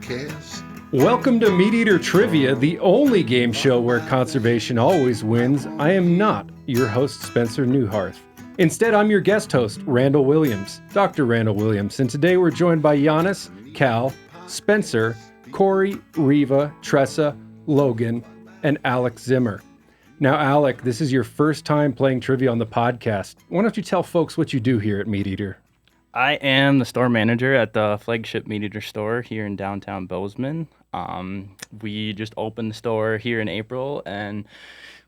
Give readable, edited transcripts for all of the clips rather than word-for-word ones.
podcast. Welcome to MeatEater Trivia, the only game show where conservation always wins. I am not your host, Spencer Neuharth. Instead, I'm your guest host, Randall Williams, Dr. Randall Williams, and today we're joined by Janis, Cal, Spencer, Cory, Reva, Tressa, Logan, and Alec Zimmer. Now, Alec, this is your first time playing trivia on the podcast. Why don't you tell folks what you do here at MeatEater? I am the store manager at the flagship MeatEater store here in downtown Bozeman. We just opened the store here in April, and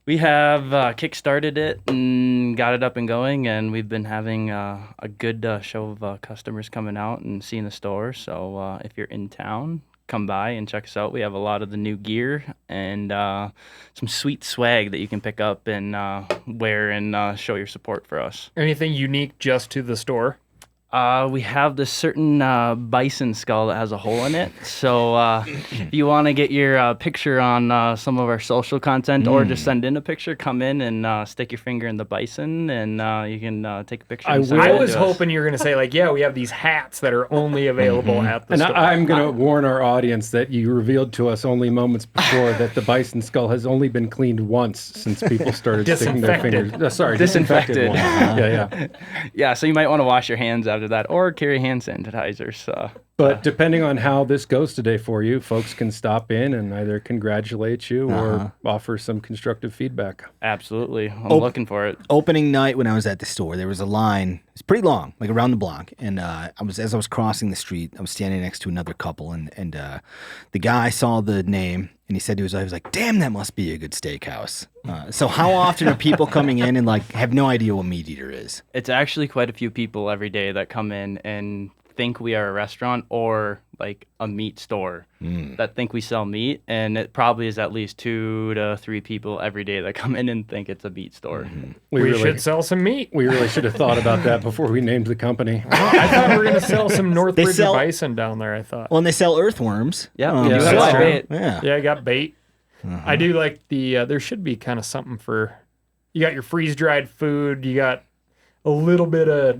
we have kick-started it and got it up and going, and we've been having a good show of customers coming out and seeing the store. So if you're in town, come by and check us out. We have a lot of the new gear and some sweet swag that you can pick up and wear and show your support for us. Anything unique just to the store? We have this certain bison skull that has a hole in it. So if you want to get your picture on some of our social content or just send in a picture, come in and stick your finger in the bison and you can take a picture. I was hoping you were going to say, we have these hats that are only available at the store. And I'm going to warn our audience that you revealed to us only moments before that the bison skull has only been cleaned once since people started sticking their fingers. Disinfected. Yeah, so you might want to wash your hands after that, or carry hand sanitizers. But depending on how this goes today for you, folks can stop in and either congratulate you or offer some constructive feedback. Absolutely. I'm looking for it. Opening night when I was at the store, there was a line. It's pretty long, like around the block. And as I was crossing the street, I was standing next to another couple, and the guy saw the name, and he said to his wife, he was like, "Damn, that must be a good steakhouse." So how often are people coming in and have no idea what MeatEater is? It's actually quite a few people every day that come in and think we are a restaurant or like a meat store that think we sell meat, and it probably is at least 2 to 3 people every day that come in and think it's a meat store. We should sell some meat. We really should have thought about that before we named the company. I thought we were going to sell some Northbridge bison down there, I thought. Well, and they sell earthworms. Yeah, you have bait. Yeah, I got bait. I do like there should be kind of something for, you got your freeze-dried food, you got a little bit of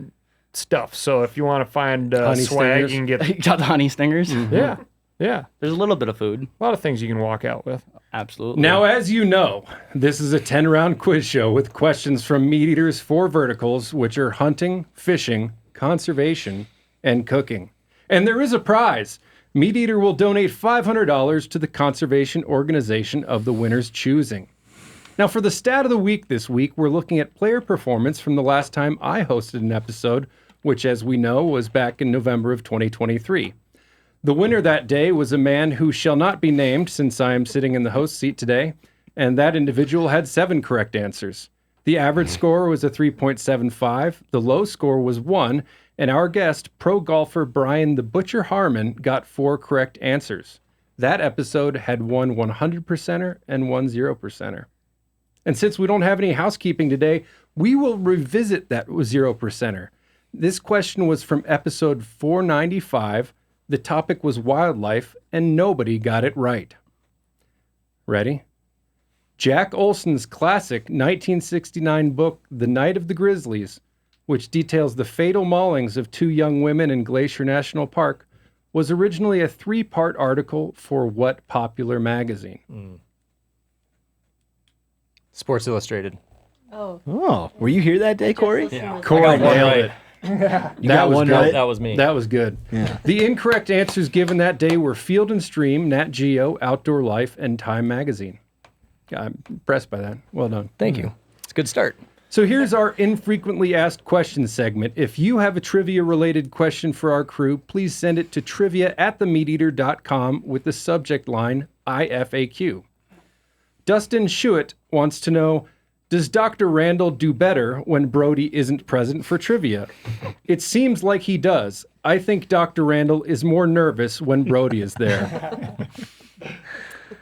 stuff. So if you want to find swag, stingers. you can get... You got the honey stingers? Yeah. There's a little bit of food. A lot of things you can walk out with. Absolutely. Now, as you know, this is a 10-round quiz show with questions from MeatEater's 4 verticals, which are hunting, fishing, conservation, and cooking. And there is a prize. MeatEater will donate $500 to the conservation organization of the winner's choosing. Now, for the stat of the week this week, we're looking at player performance from the last time I hosted an episode, which, as we know, was back in November of 2023. The winner that day was a man who shall not be named since I am sitting in the host seat today, and that individual had 7 correct answers. The average score was a 3.75, the low score was 1, and our guest, pro golfer Brian the Butcher Harmon, got 4 correct answers. That episode had 1 100%er and 1 0%er. And since we don't have any housekeeping today, we will revisit that 0%er. This question was from episode 495. The topic was wildlife, and nobody got it right. Ready? Jack Olson's classic 1969 book, The Night of the Grizzlies, which details the fatal maulings of 2 young women in Glacier National Park, was originally a 3-part article for what popular magazine? Sports Illustrated. Oh, were you here that day, Cory? Yeah. Cory nailed it. You got one right? That was me. That was good. Yeah. The incorrect answers given that day were Field and Stream, Nat Geo, Outdoor Life, and Time Magazine. I'm impressed by that. Well done. Thank you. It's a good start. So here's our infrequently asked questions segment. If you have a trivia-related question for our crew, please send it to trivia@themeateater.com with the subject line IFAQ. Dustin Schuett wants to know, does Dr. Randall do better when Brody isn't present for trivia? It seems like he does. I think Dr. Randall is more nervous when Brody is there.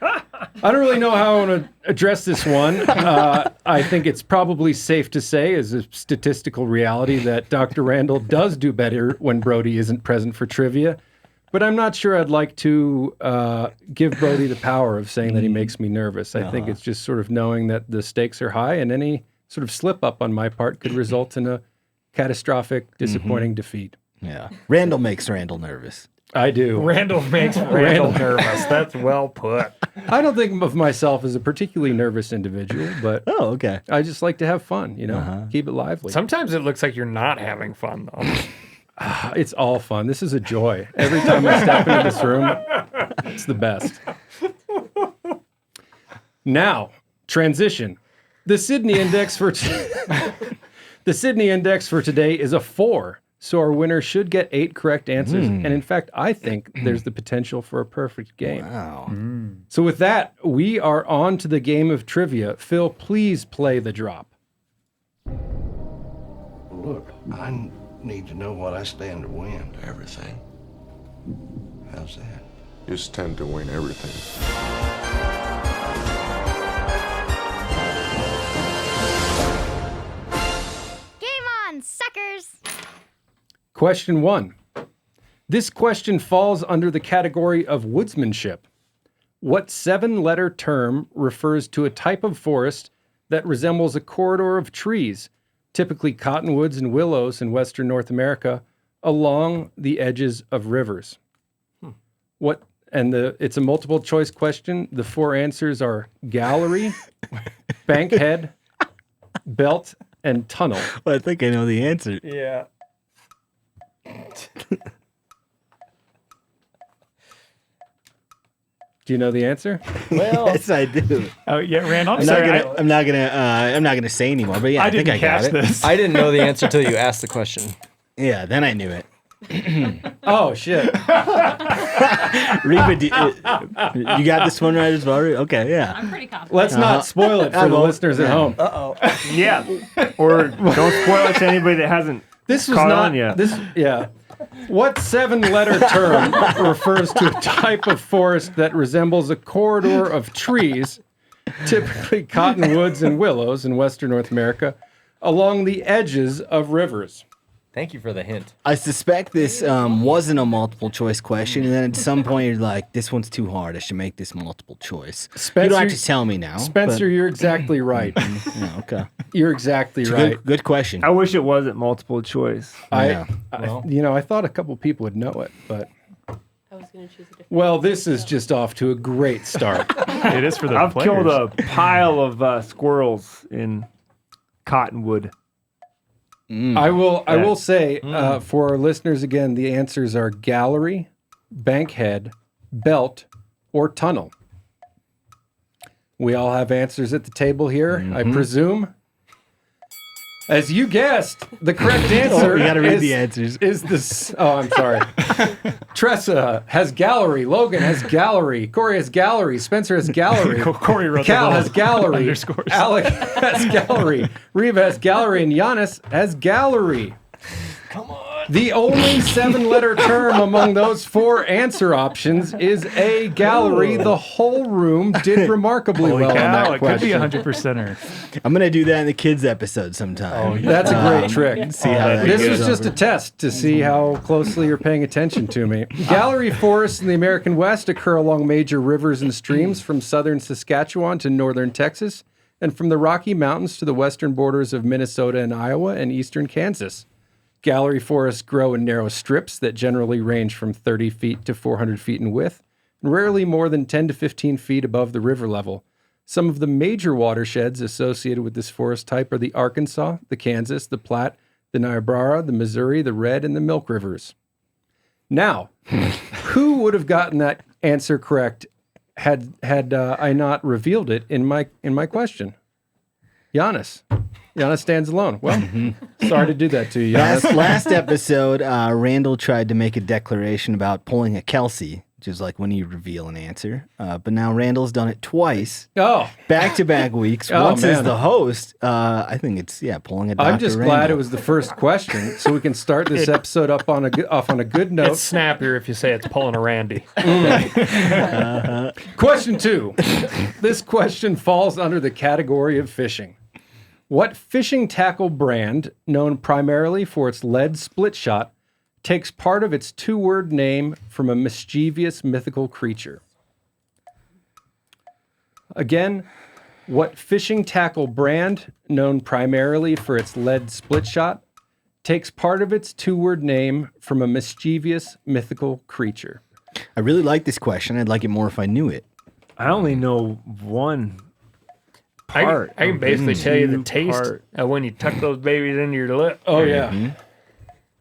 I don't really know how I want to address this one. I think it's probably safe to say, as a statistical reality, that Dr. Randall does do better when Brody isn't present for trivia. But I'm not sure I'd like to give Brody the power of saying that he makes me nervous. I think it's just sort of knowing that the stakes are high, and any sort of slip up on my part could result in a catastrophic, disappointing defeat. Yeah. Randall makes Randall nervous. I do. Randall makes Randall nervous. That's well put. I don't think of myself as a particularly nervous individual, but Oh, okay. I just like to have fun, keep it lively. Sometimes it looks like you're not having fun, though. It's all fun. This is a joy. Every time I step into this room, it's the best. Now, transition. The Sydney Index for the Sydney Index for today is a 4. So our winner should get 8 correct answers. And in fact, I think there's the potential for a perfect game. Wow. So with that, we are on to the game of trivia. Phil, please play the drop. Look, I need to know what I stand to win. Everything. How's that? You stand to win everything. Game on, suckers! Question 1. This question falls under the category of woodsmanship. What 7-letter term refers to a type of forest that resembles a corridor of trees, typically cottonwoods and willows in western North America, along the edges of rivers? It's a multiple choice question. The 4 answers are gallery, bankhead, belt, and tunnel. Well, I think I know the answer. Yeah. Do you know the answer? Well, Yes, I do. oh yeah, Randall. I'm not gonna say anymore. But yeah, I think didn't I got catch it. this. I didn't know the answer till you asked the question. Yeah, then I knew it. Oh, shit. Reva, you got this one right as well? Okay, yeah. I'm pretty confident. Let's not spoil it for the listeners at home. Yeah. Or don't spoil it to anybody that hasn't This was caught not on yet. this. Yeah. What 7-letter term refers to a type of forest that resembles a corridor of trees, typically cottonwoods and willows in western North America, along the edges of rivers? Thank you for the hint. I suspect this wasn't a multiple choice question, and then at some point you're like, "This one's too hard. I should make this multiple choice." You don't have to tell me now, Spencer, you're exactly right. Yeah, okay. You're exactly It's a right. good question. I wish it wasn't multiple choice. Yeah. I thought a couple people would know it, but I was going to choose a different. well, this is just off to a great start. It is for the I've players. killed a pile of squirrels in cottonwood. I will say for our listeners again, the answers are gallery, bankhead, belt, or tunnel. We all have answers at the table here, I presume. As you guessed, the correct answer You gotta read the answers. is this. Oh, I'm sorry. Tressa has gallery. Logan has gallery. Cory has gallery. Spencer has gallery. Cory wrote Cal the has gallery. underscores. Alec has gallery. Reva has gallery. And Janis has gallery. Come on. The only 7-letter term among those 4 answer options is a gallery. The whole room did remarkably well on that it could be question. a 100%er. I'm gonna do that in the kids episode sometime. That's a great trick. See how that This goes was just over. a test to see how closely you're paying attention to me. Gallery forests in the American West occur along major rivers and streams from southern Saskatchewan to northern Texas, and from the Rocky Mountains to the western borders of Minnesota and Iowa and eastern Kansas. Gallery forests grow in narrow strips that generally range from 30 feet to 400 feet in width, and rarely more than 10 to 15 feet above the river level. Some of the major watersheds associated with this forest type are the Arkansas, the Kansas, the Platte, the Niobrara, the Missouri, the Red, and the Milk Rivers. Now, who would have gotten that answer correct had I not revealed it in my question? Janis. Janis stands alone. Well, sorry to do that to you, Janis. Last episode, Randall tried to make a declaration about pulling a Kelsey, which is like when you reveal an answer. But now Randall's done it twice, Oh, back-to-back weeks. Oh, Once as man. the host. I think it's pulling a Dr. I'm just glad Randall. it was the first question, so we can start this episode off on a good note. It's snappier if you say it's pulling a Randy. Question 2. This question falls under the category of fishing. What fishing tackle brand, known primarily for its lead split shot, takes part of its 2-word name from a mischievous mythical creature? Again, what fishing tackle brand, known primarily for its lead split shot, takes part of its two-word name from a mischievous mythical creature? I really like this question. I'd like it more if I knew it. I only know one part. I can basically tell you the taste part. of when you tuck those babies into your lip. Oh, yeah.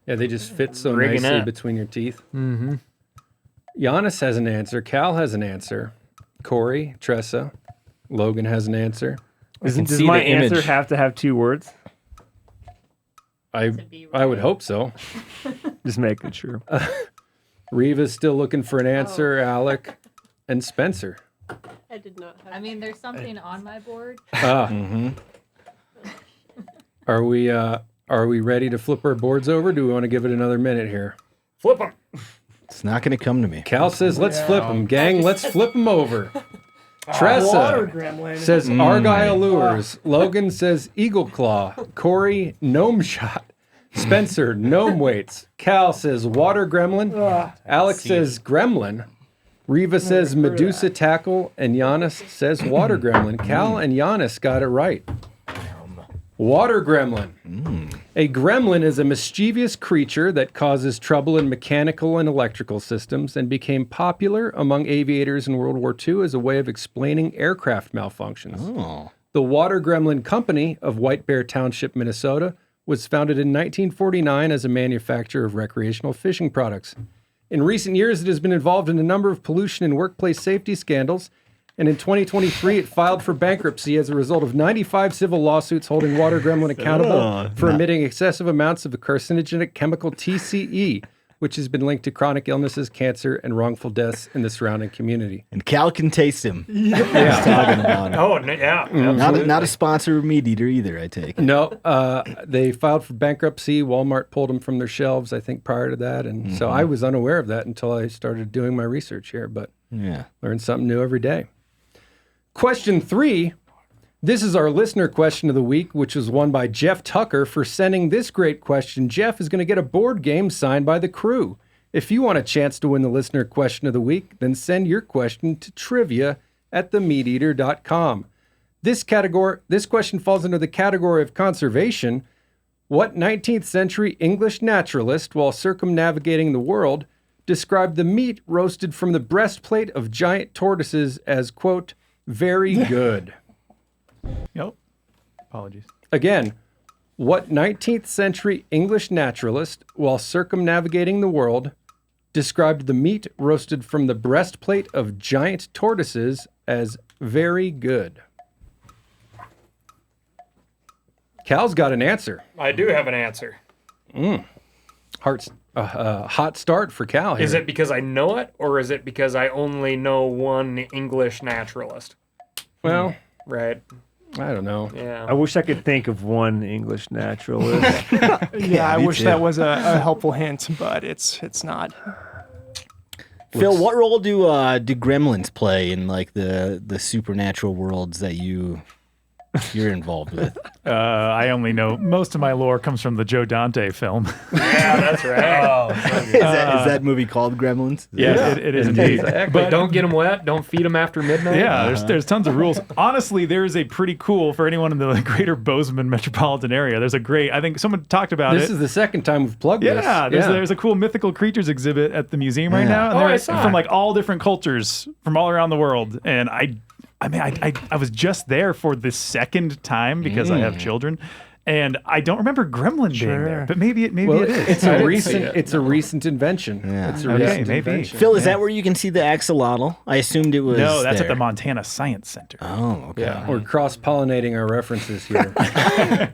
Yeah, they just fit so Rigging nicely up. between your teeth. Mm-hmm. Janis has an answer. Cal has an answer. Cory, Tressa, Logan has an answer. can Does see my the answer image. have to have 2 words? I would hope so. Just making sure. Reva's still looking for an answer. Alec and Spencer. I did not have. I mean, there's something on my board. Are we ready to flip our boards over? Do we want to give it another minute here? Flip them. It's not going to come to me. Cal says, let's flip them. Gang, let's flip them over. Tressa says Argyle Lures. Logan says Eagle Claw. Cory, Gnome Shot. Spencer, Gnome Weights. Cal says Water Gremlin. Alec says Gremlin. Reva says Medusa Tackle. And Janis says Water Gremlin. Cal and Janis got it right. Water Gremlin. A gremlin is a mischievous creature that causes trouble in mechanical and electrical systems and became popular among aviators in World War II as a way of explaining aircraft malfunctions. Oh. The Water Gremlin Company of White Bear Township, Minnesota, was founded in 1949 as a manufacturer of recreational fishing products. In recent years, it has been involved in a number of pollution and workplace safety scandals, and in 2023, it filed for bankruptcy as a result of 95 civil lawsuits holding Water Gremlin accountable for emitting excessive amounts of the carcinogenic chemical TCE, which has been linked to chronic illnesses, cancer, and wrongful deaths in the surrounding community. And Cal can taste him. Yeah. He's talking about it. Oh, yeah. Not a sponsor of MeatEater either, I take. No, they filed for bankruptcy. Walmart pulled them from their shelves, I think, prior to that. And so I was unaware of that until I started doing my research here, but learn something new every day. Question 3. This is our listener question of the week, which was won by Jeff Tucker for sending this great question. Jeff is going to get a board game signed by the crew. If you want a chance to win the listener question of the week, then send your question to trivia@themeateater.com. This question falls under the category of conservation. What 19th century English naturalist, while circumnavigating the world, described the meat roasted from the breastplate of giant tortoises as, quote, very good? Yep. Apologies. Again, what 19th century English naturalist, while circumnavigating the world, described the meat roasted from the breastplate of giant tortoises as very good? Cal's got an answer. I do have an answer. Hot start for Cal here. Is it because I know it, or is it because I only know one English naturalist? Well, right. I don't know. Yeah. I wish I could think of one English naturalist. Yeah, I me wish too. that was a helpful hint, but it's not. Phil, what role do gremlins play in like the supernatural worlds that you're involved with? I only know most of my lore comes from the Joe Dante film. Yeah, that's right. Is that movie called Gremlins? Yes, it is indeed. But don't get them wet. Don't feed them after midnight. Yeah, there's tons of rules. Honestly, there is a pretty cool, for anyone in the greater Bozeman metropolitan area, there's a great, I think someone talked about This is the second time we've plugged this. Yeah, there's a cool mythical creatures exhibit at the museum right now. And Oh, I they're saw from it. like all different cultures from all around the world. And I was just there for the second time because I have children. And I don't remember Gremlin being there, but maybe it is. It's a recent invention. Yeah. It's a recent maybe. invention. Phil, is that where you can see the axolotl? I assumed it was. No, that's at there. the Montana Science Center. Oh, okay. Yeah, we're cross-pollinating our references here.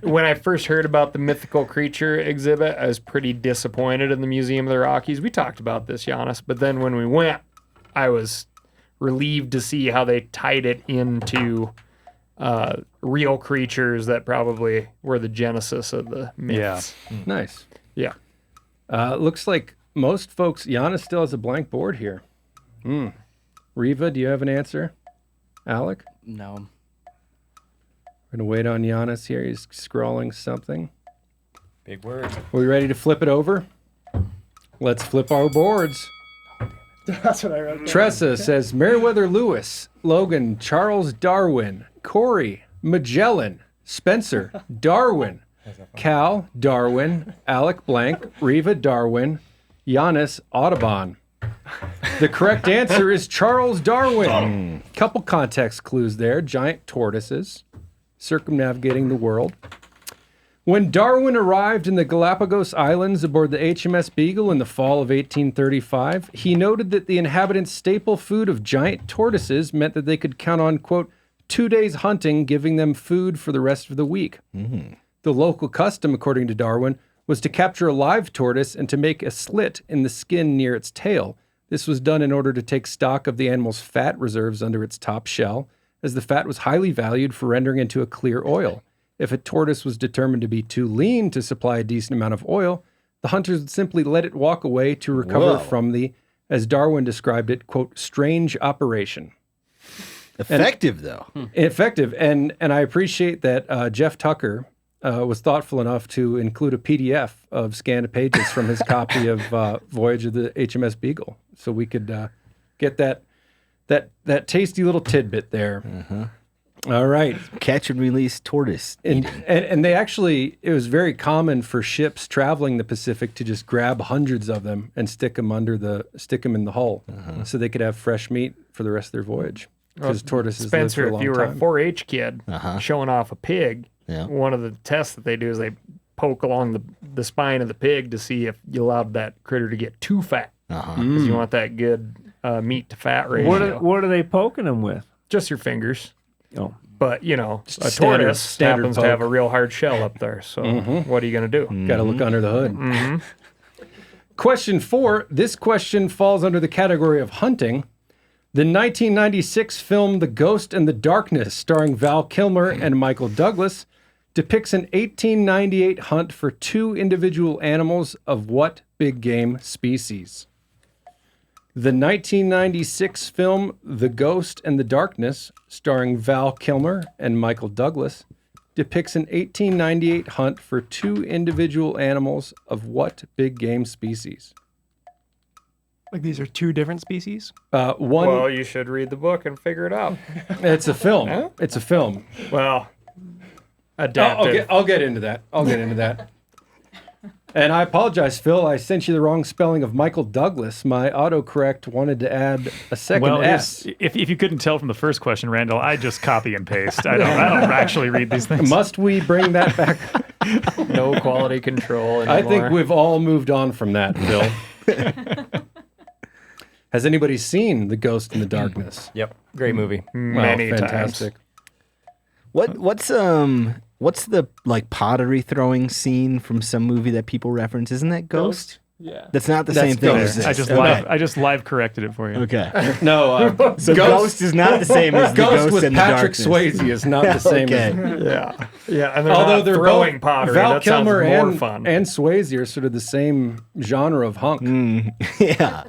When I first heard about the mythical creature exhibit, I was pretty disappointed in the Museum of the Rockies. We talked about this, Janis, but then when we went, I was relieved to see how they tied it into real creatures that probably were the genesis of the myths. Nice. Yeah. Looks like most folks, Janis still has a blank board here. Reva, do you have an answer? Alec? No. We're going to wait on Janis here. He's scrawling something. Big word. Are we ready to flip it over? Let's flip our boards. That's what I wrote. Tressa says Meriwether Lewis, Logan, Charles Darwin, Cory, Magellan, Spencer, Darwin, Cal, Darwin, Alec blank, Reva, Darwin, Janis, Audubon. The correct answer is Charles Darwin. Couple context clues there. Giant tortoises circumnavigating the world. When Darwin arrived in the Galapagos Islands aboard the HMS Beagle in the fall of 1835, he noted that the inhabitants' staple food of giant tortoises meant that they could count on, quote, 2 days hunting, giving them food for the rest of the week. The local custom, according to Darwin, was to capture a live tortoise and to make a slit in the skin near its tail. This was done in order to take stock of the animal's fat reserves under its top shell, as the fat was highly valued for rendering into a clear oil. If a tortoise was determined to be too lean to supply a decent amount of oil, the hunters would simply let it walk away to recover from the, as Darwin described it, quote, strange operation. Effective, though. Effective. And I appreciate that Jeff Tucker was thoughtful enough to include a PDF of scanned pages from his copy of Voyage of the HMS Beagle. So we could get that tasty little tidbit there. All right. Catch and release tortoise. And they actually, it was very common for ships traveling the Pacific to just grab hundreds of them and stick them in the hull so they could have fresh meat for the rest of their voyage. Because tortoises Spencer, live for a long if you were time. a 4-H kid showing off a pig, one of the tests that they do is they poke along the spine of the pig to see if you allowed that critter to get too fat. Because you want that good meat to fat ratio. What are they poking them with? Just your fingers. Oh. But, you know, a Standard tortoise happens poke. to have a real hard shell up there. So what are you going to do? Got to look under the hood. Question 4. This question falls under the category of hunting. The 1996 film The Ghost and the Darkness, starring Val Kilmer and Michael Douglas, depicts an 1898 hunt for 2 individual animals of what big game species? The 1996 film The Ghost and the Darkness, starring Val Kilmer and Michael Douglas, depicts an 1898 hunt for 2 individual animals of what big game species? Like these are 2 different species? One. Well, you should read the book and figure it out. It's a film. Huh? It's a film. Well, adaptive. I'll get into that. And I apologize, Phil. I sent you the wrong spelling of Michael Douglas. My autocorrect wanted to add a second S. If you couldn't tell from the first question, Randall, I just copy and paste. I don't actually read these things. Must we bring that back? No quality control anymore. I think we've all moved on from that, Phil. Has anybody seen The Ghost in the Darkness? Yep. Great movie. Many fantastic. times. What's the like pottery throwing scene from some movie that people reference? Isn't that Ghost? Yeah. That's not the same thing as this. I just live corrected it for you. Okay. No. So Ghost is not the same as the Ghost with in the Patrick Darkness. Swayze is not the same. Okay. Yeah. And they're Although not they're throwing both, pottery. Val That Kilmer sounds more and fun. Swayze are sort of the same genre of hunk. Yeah.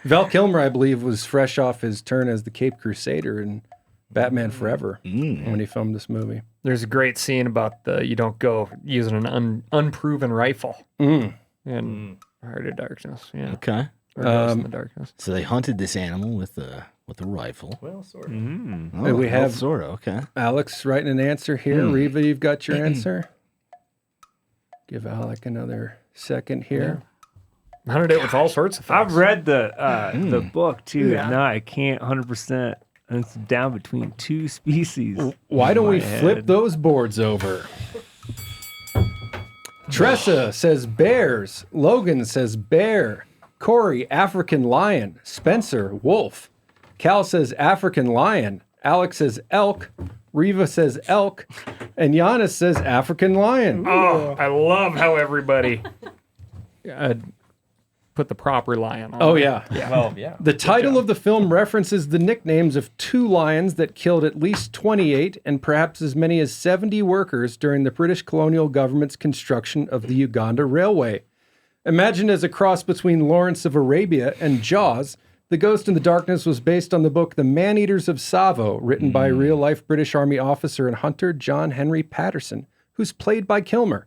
Val Kilmer, I believe, was fresh off his turn as the Cape Crusader in Batman Forever when he filmed this movie. There's a great scene about you don't go using an unproven rifle in Heart of Darkness. Yeah. Okay. Or Ghost in the Darkness. So they hunted this animal with a rifle. Well, sort of. And we have sort of. Okay. Alex writing an answer here. Reva, you've got your answer. Give Alec another second here. Hunted it with all sorts of things. I've read the book too, and now I can't 100%. And it's down between 2 species. Why don't we flip those boards over? Tressa says bears. Logan says bear. Cory, African lion. Spencer, wolf. Cal says African lion. Alex says elk. Reva says elk. And Janis says African lion. Oh, I love how everybody put the proper lion on. Oh, yeah. Well, yeah. The title of the film references the nicknames of 2 lions that killed at least 28 and perhaps as many as 70 workers during the British colonial government's construction of the Uganda Railway. Imagined as a cross between Lawrence of Arabia and Jaws, The Ghost in the Darkness was based on the book The Man-Eaters of Tsavo, written by real-life British Army officer and hunter John Henry Patterson, who's played by Kilmer.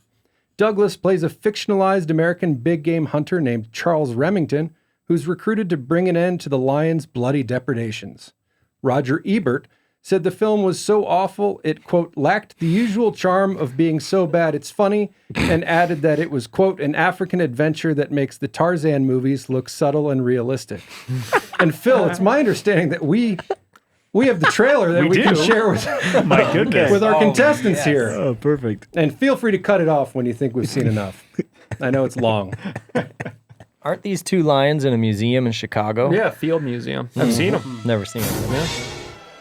Douglas plays a fictionalized American big-game hunter named Charles Remington, who's recruited to bring an end to the lion's bloody depredations. Roger Ebert said the film was so awful it, quote, lacked the usual charm of being so bad it's funny, and added that it was, quote, an African adventure that makes the Tarzan movies look subtle and realistic. And Phil, it's my understanding that we have the trailer that we can share with, My goodness. with our contestants here. Oh, perfect. And feel free to cut it off when you think we've seen enough. I know it's long. Aren't these two lions in a museum in Chicago? Yeah, Field Museum. I've seen them. Never seen them. Yeah.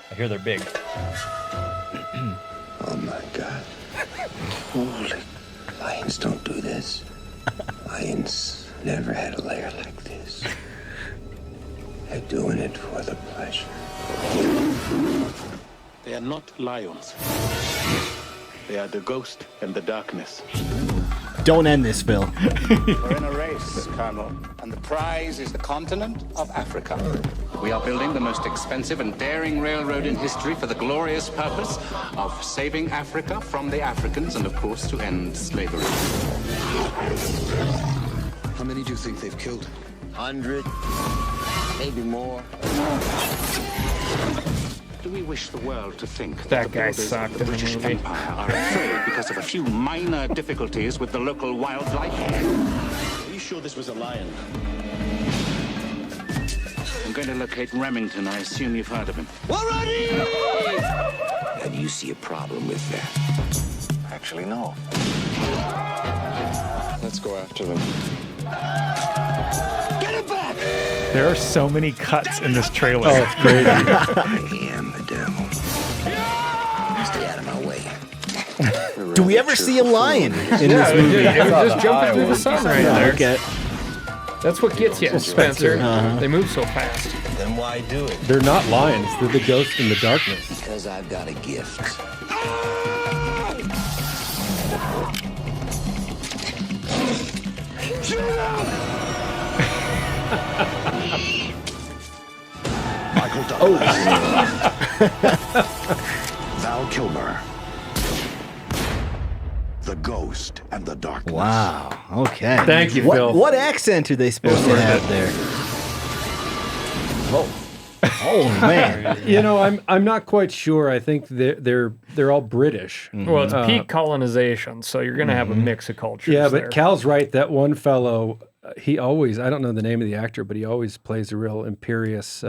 I hear they're big. Oh my God. Holy. Lions don't do this. Lions never had a lair like this. They're doing it for the pleasure. They are not lions. They are the ghost and the darkness. Don't end this, Phil. We're in a race, Colonel, and the prize is the continent of Africa. We are building the most expensive and daring railroad in history for the glorious purpose of saving Africa from the Africans and, of course, to end slavery. How many do you think they've killed? 100, maybe more. Do we wish the world to think That the guy builders of sucked the in the British movie. Empire are afraid because of a few minor difficulties with the local wildlife? Are you sure this was a lion? I'm going to locate Remington. I assume you've heard of him. And you see a problem with that? Actually, no. Let's go after them. Get it back! There are so many cuts in this trailer. Oh, it's crazy. I am the devil. Stay out of my way. Do we ever see a lion in this movie? They were just jumping through the sun right there. Okay. That's what gets you, Spencer. They move so fast. Then why do it? They're not lions. They're the ghost in the darkness. Because I've got a gift. Michael Douglas. Val Kilmer. The Ghost and the Darkness. Wow. Okay. Thank you, Phil. What accent are they supposed to have there? Oh man. You know, I'm not quite sure. I think they're all British. Well, it's peak colonization, so you're going to have a mix of cultures. Yeah, but there. Cal's right. That one fellow, he always, I don't know the name of the actor, but he always plays a real imperious,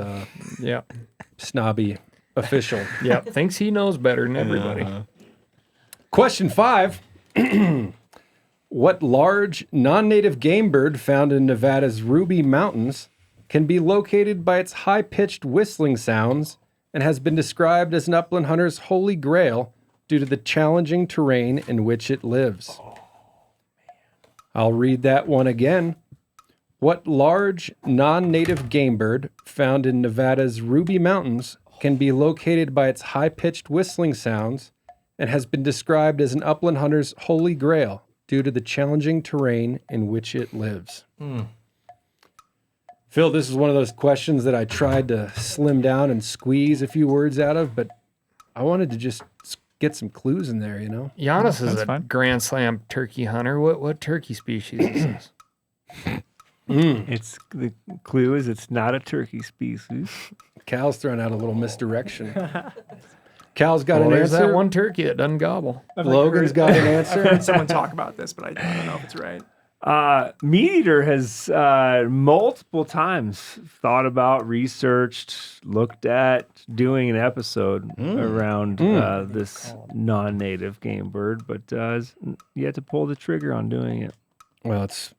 yeah, snobby official. Yeah, thinks he knows better than everybody. Question 5. What large non-native game bird found in Nevada's Ruby Mountains can be located by its high-pitched whistling sounds and has been described as an upland hunter's holy grail due to the challenging terrain in which it lives? I'll read that one again. What large non-native game bird found in Nevada's Ruby Mountains can be located by its high-pitched whistling sounds and has been described as an upland hunter's holy grail due to the challenging terrain in which it lives? Phil, this is one of those questions that I tried to slim down and squeeze a few words out of, but I wanted to just get some clues in there, you know? Giannis is That's a fine. Grand Slam turkey hunter. What turkey species is this? It's the clue is it's not a turkey species. Cal's throwing out a little misdirection. Cal's got Well, an there's answer. that one turkey that doesn't gobble. Logan's got an I've answer. heard someone talk about this, but I don't know if it's right. MeatEater has multiple times thought about, researched, looked at doing an episode around this non-native game bird, but has yet to pull the trigger on doing it. Well, it's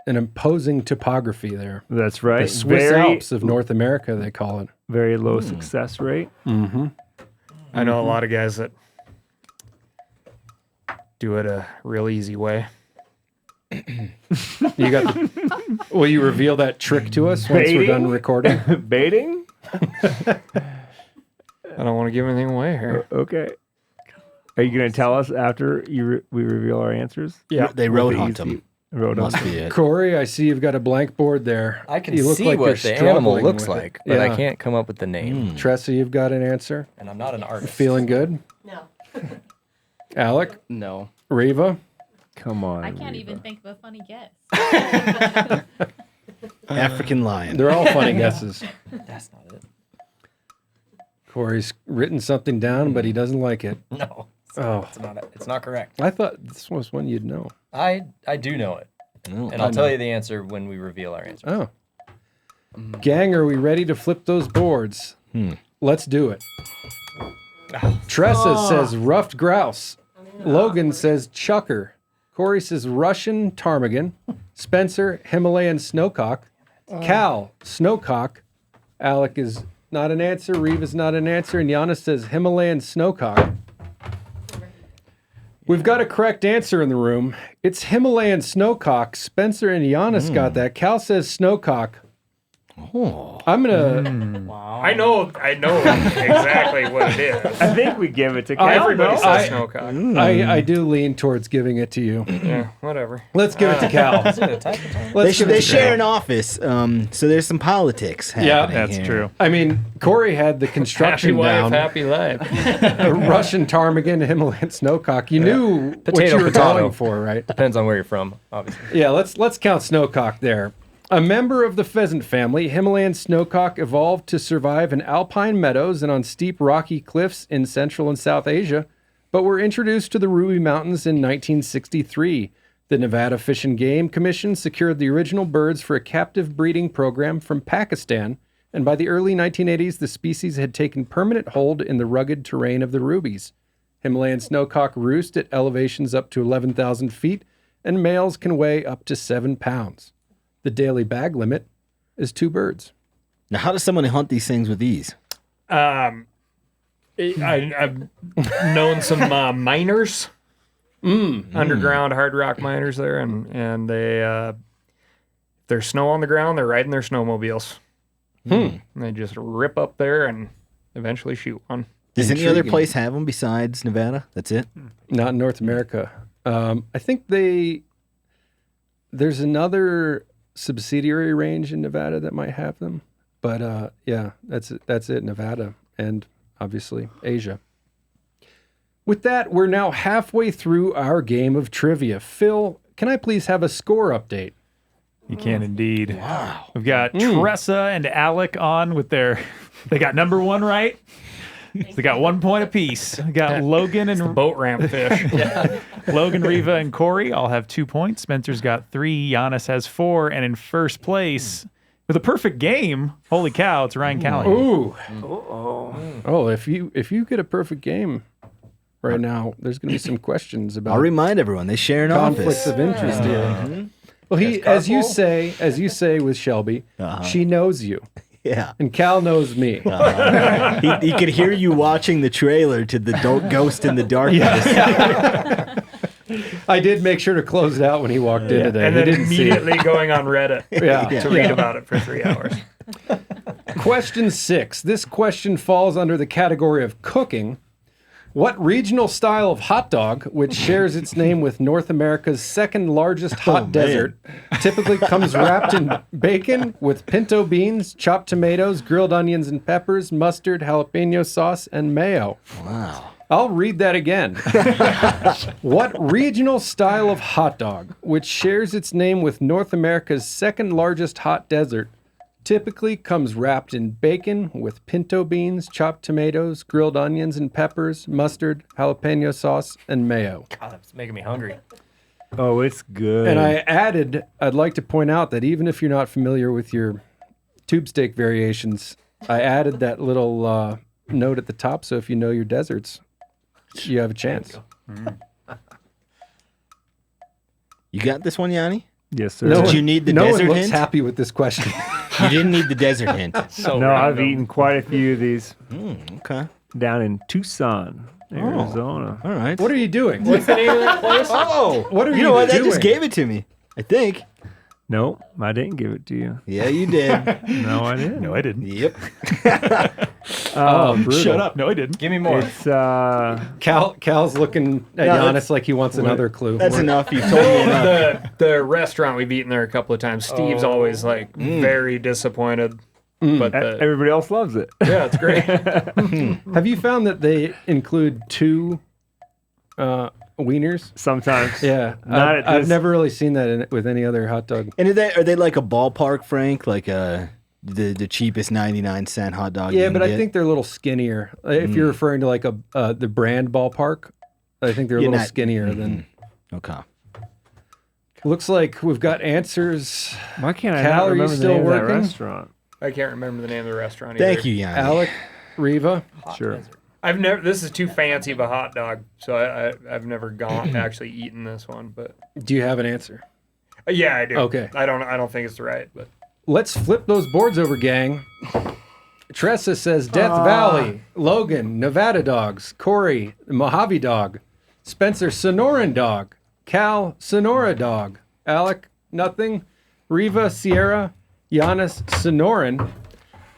an imposing topography there. That's right. The Swiss Alps of North America, they call it. Very low success rate. Mm-hmm. I know a lot of guys that do it a real easy way. You got will you reveal that trick to us once we're done recording? Baiting? I don't want to give anything away here. Okay. Are you going to tell us after we reveal our answers? Yeah. They road hunt them. Road Must hunt. be it. Corey, I see you've got a blank board there. I can You look see like what you're the animal struggling looks with it. like, but I Yeah. can't come up with the name. Tressa, you've got an answer. And I'm not an artist. Feeling good? No. Alec? No. Reva? Come on. I can't Reva. even think of a funny guess. African lion. They're all funny guesses. That's not it. Cory's written something down, but he doesn't like it. No. Oh. It's not correct. I thought this was one you'd know. I do know it. And I'll tell you the answer when we reveal our answer. Oh. Gang, are we ready to flip those boards? Let's do it. Tressa says ruffed grouse. Logan says chucker. Cory says Russian ptarmigan. Spencer, Himalayan snowcock. Cal, snowcock. Alec is not an answer. Reva's not an answer. And Janis says Himalayan snowcock. We've got a correct answer in the room. It's Himalayan snowcock. Spencer and Janis got that. Cal says snowcock. Oh. I'm gonna. Wow. I know exactly what it is. I think we give it to Cal. Everybody says snowcock. I do lean towards giving it to you. Yeah, whatever. Let's give it to Cal. They share an office, so there's some politics happening. Yeah, that's true. I mean, Cory had the construction Happy wife, down. happy life. A Russian ptarmigan, Himalayan snowcock. You knew what you were going for, right? Depends on where you're from, obviously. Yeah, let's count snowcock there. A member of the pheasant family, Himalayan snowcock evolved to survive in alpine meadows and on steep rocky cliffs in Central and South Asia, but were introduced to the Ruby Mountains in 1963. The Nevada Fish and Game Commission secured the original birds for a captive breeding program from Pakistan, and by the early 1980s, the species had taken permanent hold in the rugged terrain of the Rubies. Himalayan snowcock roost at elevations up to 11,000 feet, and males can weigh up to 7 pounds. The daily bag limit is 2 birds. Now, how does someone hunt these things with ease? I've known some miners, underground hard rock miners there, and they there's snow on the ground, they're riding their snowmobiles. And they just rip up there and eventually shoot one. Does any other place have them besides Nevada? That's it? Not in North America. I think there's another subsidiary range in Nevada that might have them, but yeah, that's it. Nevada and obviously Asia. With that, we're now halfway through our game of trivia. Phil, can I please have a score update? You can indeed. Wow. We've got Tressa and Alec on with their. They got number 1 right. They got 1 point apiece. We got Logan and boat ramp fish. Logan, Reva, and Cory all have 2 points. Spencer's got 3. Janis has 4. And in first place, with a perfect game, holy cow, it's Ryan Callaghan. Ooh. Oh, if you get a perfect game right now, there's going to be some questions about. I'll remind everyone they share an conflicts office. of interest here. Well, as you say with Shelby, she knows you. Yeah. And Cal knows me. He could hear you watching the trailer to the Ghost in the Darkness. I did make sure to close it out when he walked in today. And then immediately going on Reddit to read Yeah. about it for 3 hours. Question 6. This question falls under the category of cooking. What regional style of hot dog, which shares its name with North America's second largest hot desert, typically comes wrapped in bacon with pinto beans, chopped tomatoes, grilled onions and peppers, mustard, jalapeno sauce, and mayo? Wow. I'll read that again. What regional style of hot dog, which shares its name with North America's second largest hot desert, typically comes wrapped in bacon with pinto beans, chopped tomatoes, grilled onions and peppers, mustard, jalapeno sauce, and mayo? God, that's making me hungry. Oh, it's good. And I'd like to point out that even if you're not familiar with your tube steak variations, I added that little note at the top, so if you know your deserts, you have a chance. You got this one, Yanni? Yes, sir. Did you need the no desert one looks hint? happy with this question. You didn't need the desert hint. No, I've eaten quite a few of these. Okay. Down in Tucson, Arizona. All right. What are you doing? What's the name of that place? Oh, What are you know what? That doing? just gave it to me. I think. No, I didn't give it to you. Yeah, you did. No, I didn't. No, I didn't. Yep. Brutal. Shut up. No, I didn't. Give me more. It's Cal's looking at Janis like he wants another clue. That's enough. You told me enough. The restaurant we've eaten there a couple of times, Steve's always like very disappointed. But everybody else loves it. yeah, it's great. Have you found that they include 2 wieners? Sometimes. Yeah, Not at I've this- never really seen that with any other hot dog. And are they like a ballpark, Frank? Like a the cheapest 99-cent hot dog. Yeah, you can but I get. think they're a little skinnier. If you're referring to like the brand ballpark, I think they're a little skinnier than. Okay. Looks like we've got answers. Why can't I Cal, not are you remember the still name of that working? restaurant? I can't remember the name of the restaurant Thank either. you, Yanni. Alec, Reva. Sure. I've never. This is too fancy of a hot dog, so I've never actually eaten this one. But Do you have an answer? yeah, I do. Okay. I don't think it's right, but Let's flip those boards over, gang. Tressa says Death Valley, Logan, Nevada Dogs, Cory, Mojave Dog, Spencer, Sonoran Dog, Cal, Sonora Dog, Alec, nothing, Reva, Sierra, Janis, Sonoran.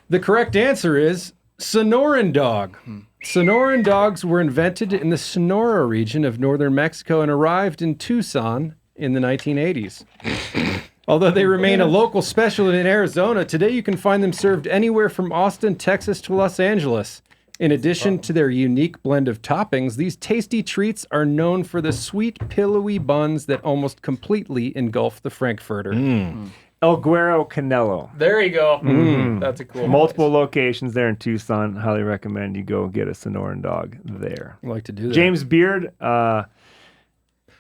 The correct answer is Sonoran Dog. Sonoran dogs were invented in the Sonora region of northern Mexico and arrived in Tucson in the 1980s. Although they remain a local special in Arizona, today you can find them served anywhere from Austin, Texas to Los Angeles. In addition to their unique blend of toppings, these tasty treats are known for the sweet, pillowy buns that almost completely engulf the Frankfurter. El Guero Canelo. there you go. That's a cool. Multiple locations there in Tucson. Highly recommend you go get a Sonoran dog there. I like to do that. James Beard,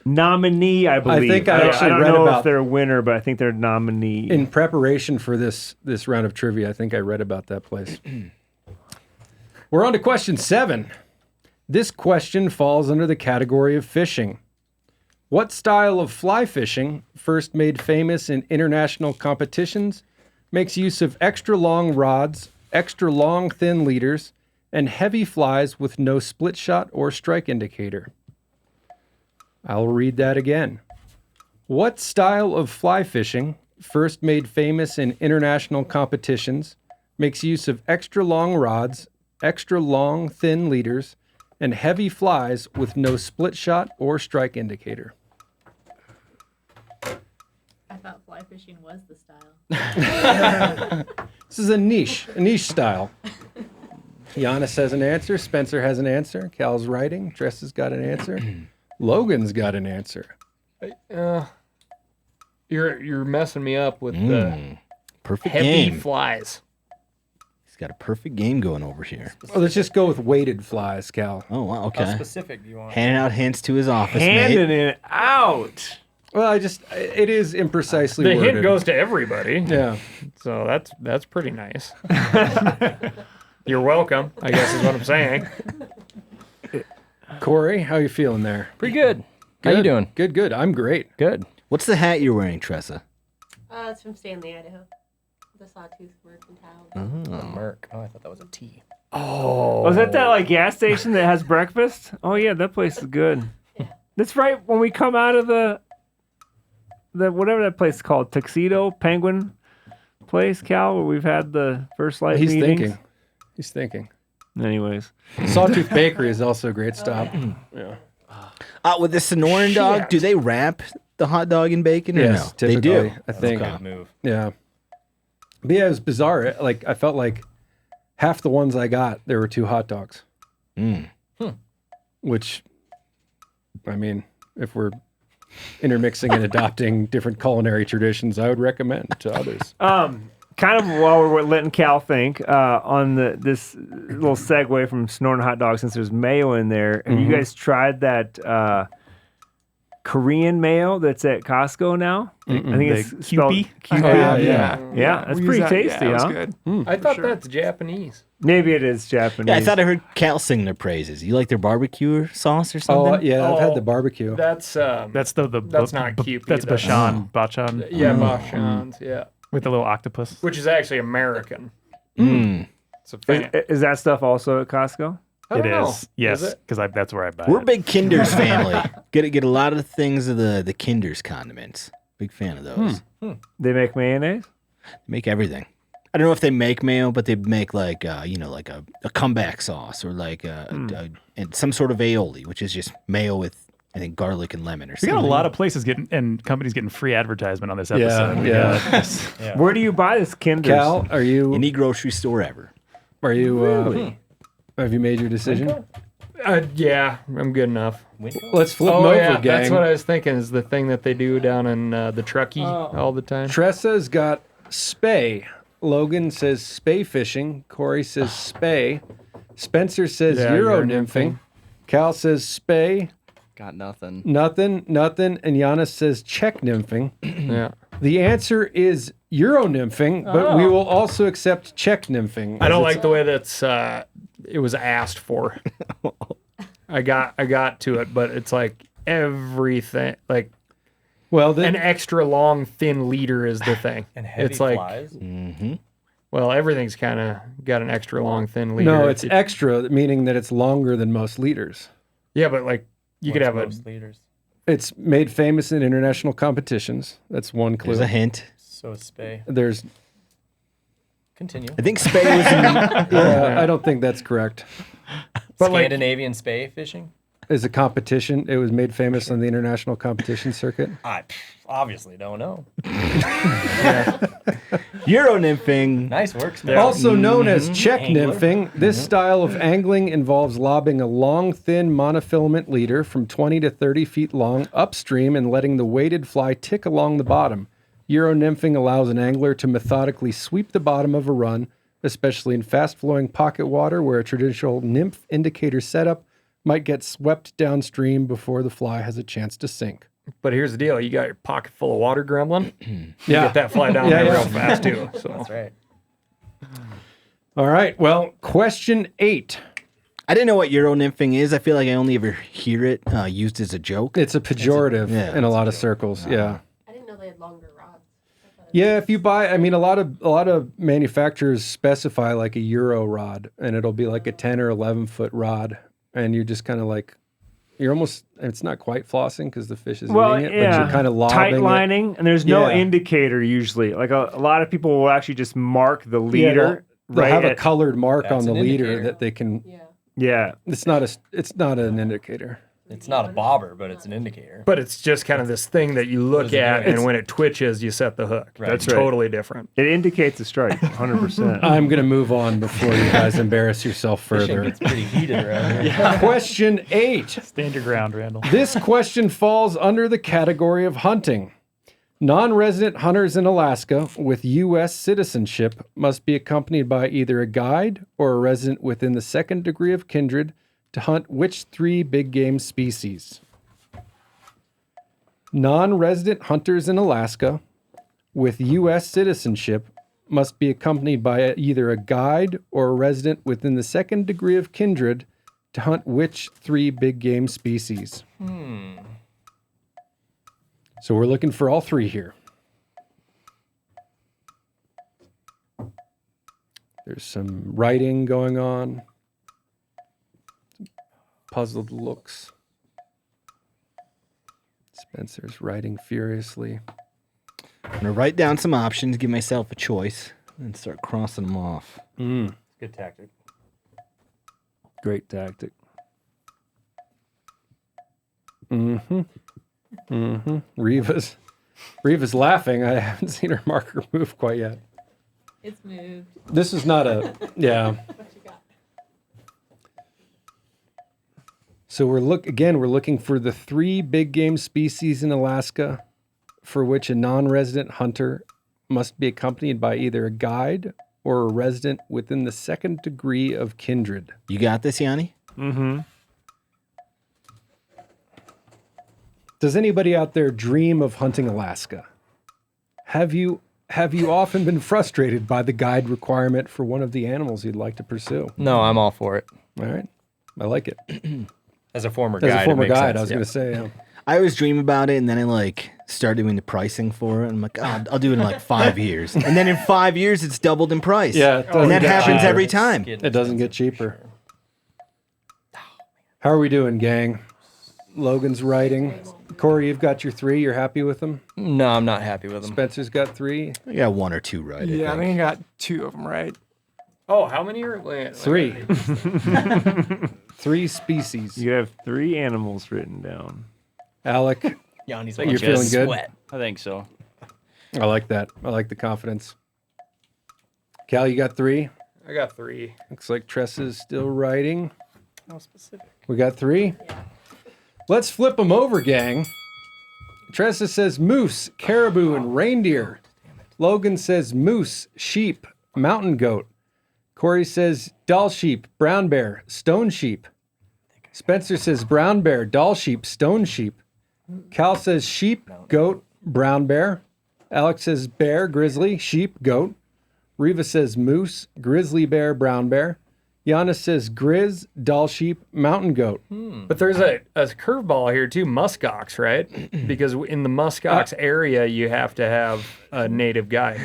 nominee, I believe. think I actually don't read know about- if they're a winner, but I think they're nominee. In preparation for this round of trivia, I think I read about that place. We're on to question 7. This question falls under the category of fishing. What style of fly fishing, first made famous in international competitions, makes use of extra long rods, extra long thin leaders, and heavy flies with no split shot or strike indicator? I'll read that again. What style of fly fishing, first made famous in international competitions, makes use of extra long rods, extra long thin leaders, and heavy flies with no split shot or strike indicator? I thought fly fishing was the style. This is a niche style. Janis has an answer. Spencer has an answer. Cal's writing. Tressa's got an answer. Logan's got an answer. You're messing me up with the Perfect heavy game. flies. He's got a perfect game going over here. Oh, let's just go with weighted flies, Cal. Oh, wow, How okay. specific do you want? Handing out hints to his office Handing mate. it out. Well, it is imprecisely The worded. hint goes to everybody. Yeah. So that's pretty nice. You're welcome, I guess is what I'm saying. Corey, how you feeling there? Pretty good. How you doing? Good. I'm great. Good. What's the hat you're wearing, Tressa? It's from Stanley, Idaho. The Sawtooth Mercantile. Merc. Oh, I thought that was a T. Oh, is that like gas station that has breakfast? Oh yeah, that place is good. That's right. When we come out of the whatever that place is called, Tuxedo Penguin place, Cal, where we've had the first light He's meetings. thinking. Anyways, Sawtooth Bakery is also a great stop. Yeah. With the Sonoran dog, do they wrap the hot dog in bacon or Yes, no? They do. typically, I think. Okay. Good move. Yeah. But yeah, it was bizarre. I felt like half the ones I got, there were 2 hot dogs. Which, I mean, if we're intermixing and adopting different culinary traditions, I would recommend to others. kind of while we're letting Cal think on this little segue from Snorting Hot Dog, since there's mayo in there. Have you guys tried that Korean mayo that's at Costco now? I think it's spelled Kewpie? Kewpie. Yeah. Yeah, that's We pretty use that. tasty, Yeah, it was huh? good. I thought that's Japanese. Maybe it is Japanese. Yeah, I thought I heard Cal sing their praises. You like their barbecue sauce or something? Oh, yeah, I've had the barbecue. That's the that's not Kewpie. That's Bashan. Bachan. Yeah, Bachan's, yeah. With the little octopus. Which is actually American. It's a fan. Is that stuff also at Costco? I don't know. Yes, Is it? because that's where I buy We're a it. big Kinder's family. Get a lot of the things of the Kinder's condiments. Big fan of those. They make mayonnaise? Make everything. I don't know if they make mayo, but they make like a comeback sauce or like and some sort of aioli, which is just mayo with I think garlic and lemon or We something. got a lot of places and companies getting free advertisement on this episode. Yeah. Where do you buy this Kinder's? Cal, are you? Any grocery store ever. Are you? Have you made your decision? Yeah, I'm good enough. Let's flip them over, yeah, gang. that's what I was thinking. Is the thing that they do down in the Truckee all the time. Tressa's got Spey Logan says spay fishing. Cory says spay. Spencer says Euro nymphing. Cal says spay. Got nothing. Nothing. And Janis says check nymphing. Yeah. The answer is Euro nymphing, but we will also accept check nymphing. I don't like the way that's it was asked for. I got to it, but it's like everything like an extra long thin leader is the thing. And heavy it's like flies. Mm-hmm. Well, everything's kind of got an extra long thin leader. No, it's extra, meaning that it's longer than most leaders. Yeah, but like you could have most leaders. It's made famous in international competitions. That's one clue. There's a hint. So is spay. There's. Continue. I think spay was in Yeah, I don't think that's correct. But Scandinavian spay fishing? Is a competition. It was made famous on the international competition circuit. I obviously don't know. Euro nymphing. Nice work, Spencer. Also known as check Angler. nymphing, this style of angling involves lobbing a long, thin monofilament leader from 20 to 30 feet long upstream and letting the weighted fly tick along the bottom. Euro nymphing allows an angler to methodically sweep the bottom of a run, especially in fast-flowing pocket water where a traditional nymph indicator setup might get swept downstream before the fly has a chance to sink. But here's the deal: you got your pocket full of water, gremlin. You Yeah. get that fly down there real fast too. So That's right. All right. Well, question 8. I didn't know what Euro nymphing is. I feel like I only ever hear it used as a joke. It's a pejorative in a lot of circles. Yeah. I didn't know they had longer rods. Yeah, if you buy, I mean, a lot of manufacturers specify like a Euro rod, and it'll be like a 10 or 11 foot rod, and you're just kind of like, you're almost, it's not quite flossing because the fish is eating it, but you're kind of lobbing tight lining, and there's no Yeah. indicator usually. Like a lot of people will actually just mark the leader. They'll right have a at- colored mark That's on the an leader indicator. that they can. Yeah. It's not an indicator. It's not a bobber, but it's an indicator. But it's just kind of this thing that you look What is it at, doing? and when it twitches, you set the hook. Right. That's That's right. totally different. It indicates a strike, 100%. I'm gonna move on before you guys embarrass yourself Fishing further. gets pretty heated around here. Question 8. Stand your ground, Randall. This question falls under the category of hunting. Non-resident hunters in Alaska with U.S. citizenship must be accompanied by either a guide or a resident within the second degree of kindred to hunt which 3 big game species? Non-resident hunters in Alaska with U.S. citizenship must be accompanied by either a guide or a resident within the second degree of kindred to hunt which 3 big game species? So we're looking for all 3 here. There's some writing going on. Puzzled looks. Spencer's writing furiously. I'm going to write down some options, give myself a choice, and start crossing them off. Good tactic. Great tactic. Reva's laughing. I haven't seen her marker move quite yet. It's moved. This is not a, yeah. What you got? So we're looking for the 3 big game species in Alaska for which a non-resident hunter must be accompanied by either a guide or a resident within the second degree of kindred. You got this, Yanni? Mm-hmm. Does anybody out there dream of hunting Alaska? Have you often been frustrated by the guide requirement for one of the animals you'd like to pursue? No, I'm all for it. All right. I like it. As a former guide. As a former it makes guide, sense, I was yeah. going to say, yeah. I always dream about it, and then I start doing the pricing for it. And I'm like, oh, I'll do it in 5 years. And then in 5 years, it's doubled in price. Yeah, and that happens cheaper. every time. It doesn't get cheaper. How are we doing, gang? Logan's writing. Cory, you've got your 3. You're happy with them? No, I'm not happy with them. Spencer's got 3. I got 1 or 2 right. Yeah, I think I got 2 of them right. Oh, how many are? Wait, 3. 3 species. You have 3 animals written down. Alec, Yanni's you're feeling good? sweat. I think so. I like that. I like the confidence. Cal, you got 3? I got 3. Looks like Tressa's still writing. How specific? We got 3? Yeah. Let's flip them over, gang. Tressa says moose, caribou, and reindeer. Logan says moose, sheep, mountain goat. Cory says doll sheep, brown bear, stone sheep. Spencer says brown bear, doll sheep, stone sheep. Cal says sheep, goat, brown bear. Alec says bear, grizzly, sheep, goat. Reva says moose, grizzly bear, brown bear. Janis says grizz, doll sheep, mountain goat. But there's a curveball here too, muskox, right? Because in the muskox area, you have to have a native guide.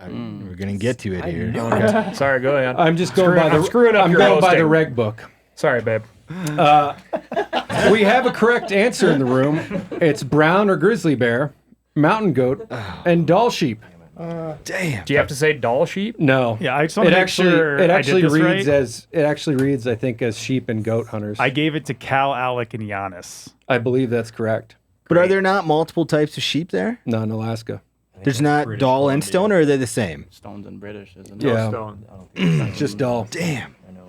We're gonna get to it here. Okay. Sorry, go ahead. I'm just going by the I'm going by the reg book. Sorry, babe. We have a correct answer in the room. It's brown or grizzly bear, mountain goat, and doll sheep. Damn. Do you have to say doll sheep? No. Yeah, I just want to make sure it I actually did this reads right. as it actually reads, I think, as sheep and goat hunters. I gave it to Cal, Alec, and Janis. I believe that's correct. But are there not multiple types of sheep there? No, in Alaska. There's not British doll and Columbia. stone, or are they the same? Stones and British, isn't it? Yeah. Stone. I don't think it's Just doll. Damn. I know.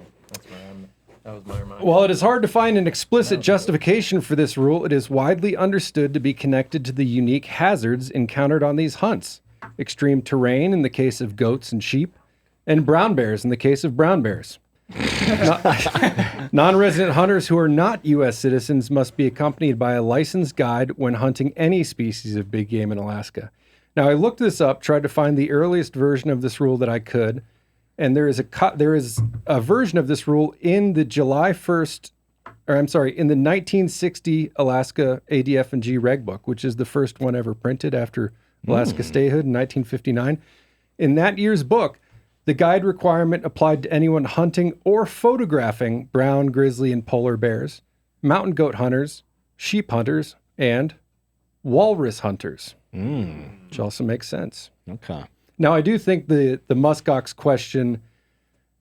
That was my reminder. While it is hard to find an explicit justification for this rule, it is widely understood to be connected to the unique hazards encountered on these hunts. Extreme terrain in the case of goats and sheep, and brown bears in the case of brown bears. Non-resident hunters who are not U.S. citizens must be accompanied by a licensed guide when hunting any species of big game in Alaska. Now, I looked this up, tried to find the earliest version of this rule that I could, and there is a version of this rule in the in the 1960 Alaska ADF&G Reg Book, which is the first one ever printed after Alaska statehood in 1959. In that year's book, the guide requirement applied to anyone hunting or photographing brown, grizzly, and polar bears, mountain goat hunters, sheep hunters, and walrus hunters, which also makes sense. Okay. Now, I do think the muskox question,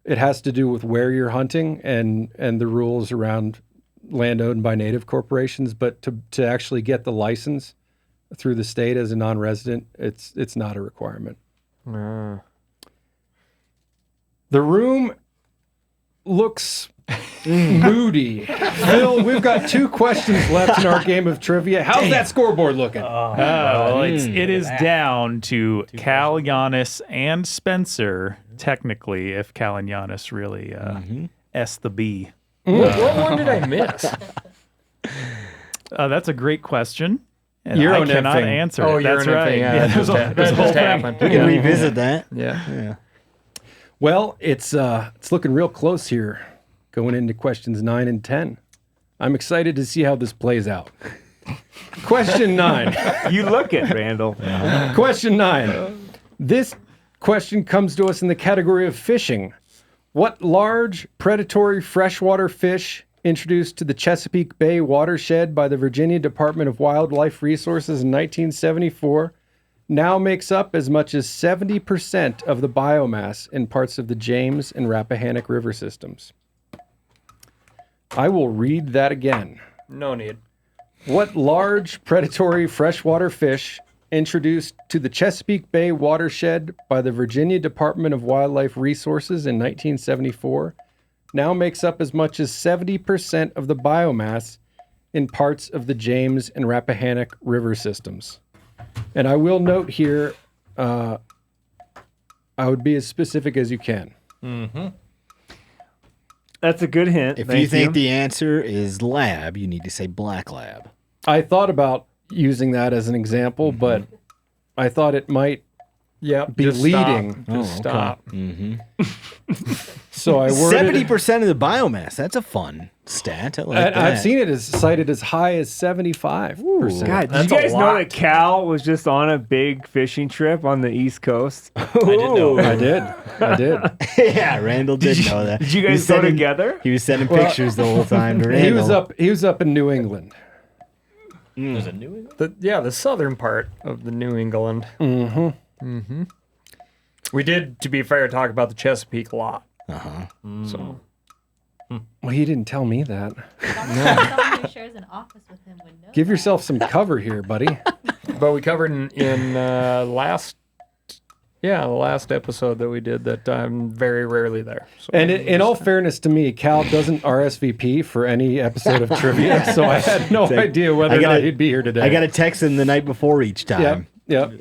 it has to do with where you're hunting and the rules around land owned by native corporations, but to actually get the license through the state as a non-resident, it's not a requirement. The room looks moody. Phil, we've got 2 questions left in our game of trivia. How's that scoreboard looking? Well, it is down to Cal, Janis, and Spencer, technically, if Cal and Janis really S the B. What one did I miss? That's a great question. And Euro I cannot nymphing. answer Oh, it. That's Euro nymphing, right. yeah, there's a whole thing. happened. We can revisit that. Yeah. Well, it's looking real close here, going into questions 9 and 10. I'm excited to see how this plays out. Question 9. You look it, Randall. Question 9. This question comes to us in the category of fishing. What large predatory freshwater fish introduced to the Chesapeake Bay watershed by the Virginia Department of Wildlife Resources in 1974 now makes up as much as 70% of the biomass in parts of the James and Rappahannock River systems? I will read that again. No need. What large predatory freshwater fish introduced to the Chesapeake Bay watershed by the Virginia Department of Wildlife Resources in 1974 now makes up as much as 70% of the biomass in parts of the James and Rappahannock River systems? And I will note here, I would be as specific as you can. That's a good hint. If Thank you think the answer is lab, you need to say black lab. I thought about using that as an example, but I thought it might be just leading. Stop. Just stop. So I worded 70% of the biomass. That's a fun stat. I like that. I've seen it as cited as high as 75%. God, did That's you a guys know lot. that Cal was just on a big fishing trip on the East Coast? I didn't know. I did. Yeah, Randall did know that. Did you He was guys go sending- together? He was sending pictures the whole time to Randall. He was up in New England. There's a New England? The southern part of the New England. We did, to be fair, talk about the Chesapeake a lot. So Well, he didn't tell me that. Someone who shares an office with him would know. Give yourself some cover here, buddy. But we covered in the last episode that we did that I'm very rarely there. So And in all fairness to me, Cal doesn't RSVP for any episode of trivia, so I had no idea whether or not he'd be here today. I got to text him the night before each time. Yep.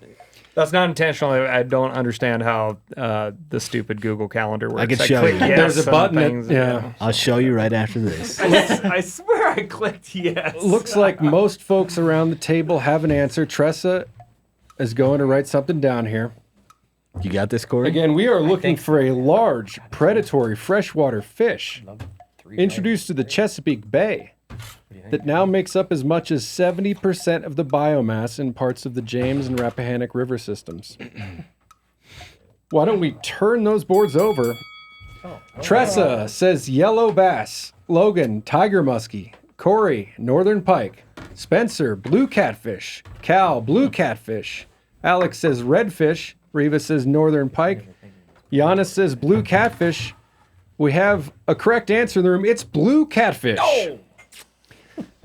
That's not intentional. I don't understand how the stupid Google Calendar works. I can show you. There's a button. I'll show you right after this. I swear I clicked yes. Looks like most folks around the table have an answer. Tressa is going to write something down here. You got this, Cory? Again, we are looking for a large predatory freshwater fish introduced to the Chesapeake Bay that now makes up as much as 70% of the biomass in parts of the James and Rappahannock river systems. Why don't we turn those boards over? Tressa says yellow bass, Logan, tiger muskie, Cory, northern pike, Spencer, blue catfish, Cal, blue catfish, Alec says redfish, Reva says northern pike, Janis says blue catfish. We have a correct answer in the room. It's blue catfish. Oh!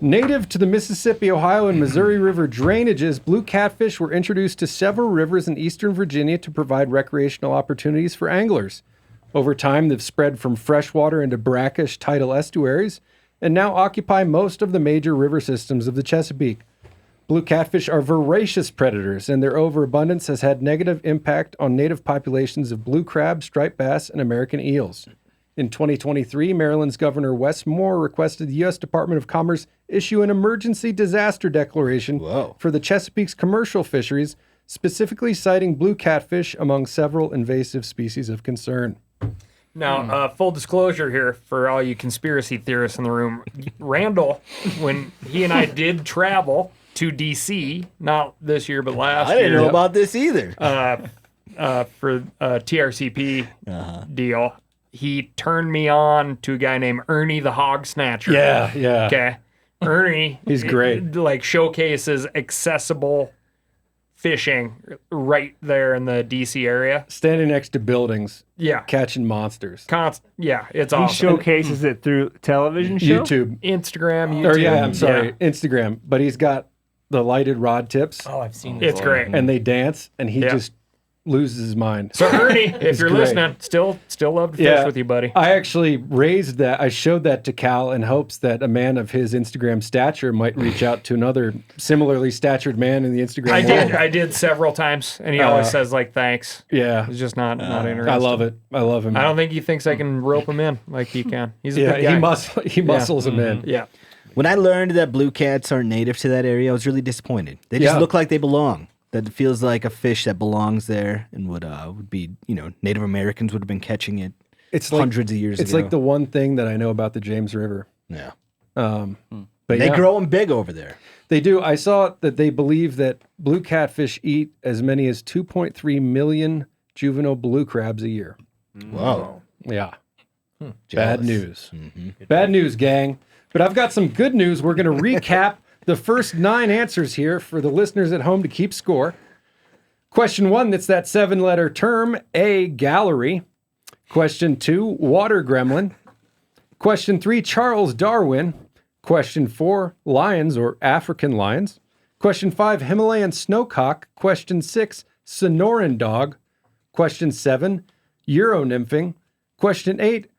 Native to the Mississippi, Ohio, and Missouri River drainages, blue catfish were introduced to several rivers in eastern Virginia to provide recreational opportunities for anglers. Over time, they've spread from freshwater into brackish tidal estuaries and now occupy most of the major river systems of the Chesapeake. Blue catfish are voracious predators, and their overabundance has had negative impact on native populations of blue crab, striped bass, and American eels. In 2023, Maryland's Governor Wes Moore requested the U.S. Department of Commerce issue an emergency disaster declaration for the Chesapeake's commercial fisheries, specifically citing blue catfish among several invasive species of concern. Now, full disclosure here for all you conspiracy theorists in the room. Randall, when he and I did travel to D.C., not this year, but last year. I didn't know about this either. For a TRCP deal, he turned me on to a guy named Ernie the Hog Snatcher. Yeah, yeah. Okay. Ernie. He's great. Like showcases accessible fishing right there in the DC area. Standing next to buildings. Yeah. Catching monsters. Yeah, it's He awesome. showcases it through television show? YouTube. Instagram, YouTube. Or yeah, I'm sorry, Instagram. But he's got the lighted rod tips. Oh, I've seen this. It's great. And they dance, and he just loses his mind. So Ernie, if It's you're great. listening, still love to fish with you, buddy. I actually raised that. I showed that to Cal in hopes that a man of his Instagram stature might reach out to another similarly statured man in the Instagram world. I did several times, and he always says like thanks. Yeah. He's just not interested. I love it. I love him. I don't think he thinks I can rope him in like he can. He's a Yeah, big guy. he muscles him in. Yeah. When I learned that blue cats aren't native to that area, I was really disappointed. They just look like they belong. That it feels like a fish that belongs there and would be, Native Americans would have been catching it hundreds of years ago. It's like the one thing that I know about the James River. Yeah. But they grow them big over there. They do. I saw that they believe that blue catfish eat as many as 2.3 million juvenile blue crabs a year. Wow. Yeah. Bad Jealous. news. Bad news, gang. But I've got some good news. We're going to recap the first 9 answers here for the listeners at home to keep score. Question 1, that's that 7-letter term. A, gallery. Question 2, water gremlin. Question 3, Charles Darwin. Question 4, lions or African lions. Question 5, Himalayan snowcock. Question 6, Sonoran dog. Question 7, Euro-nymphing. Question 8,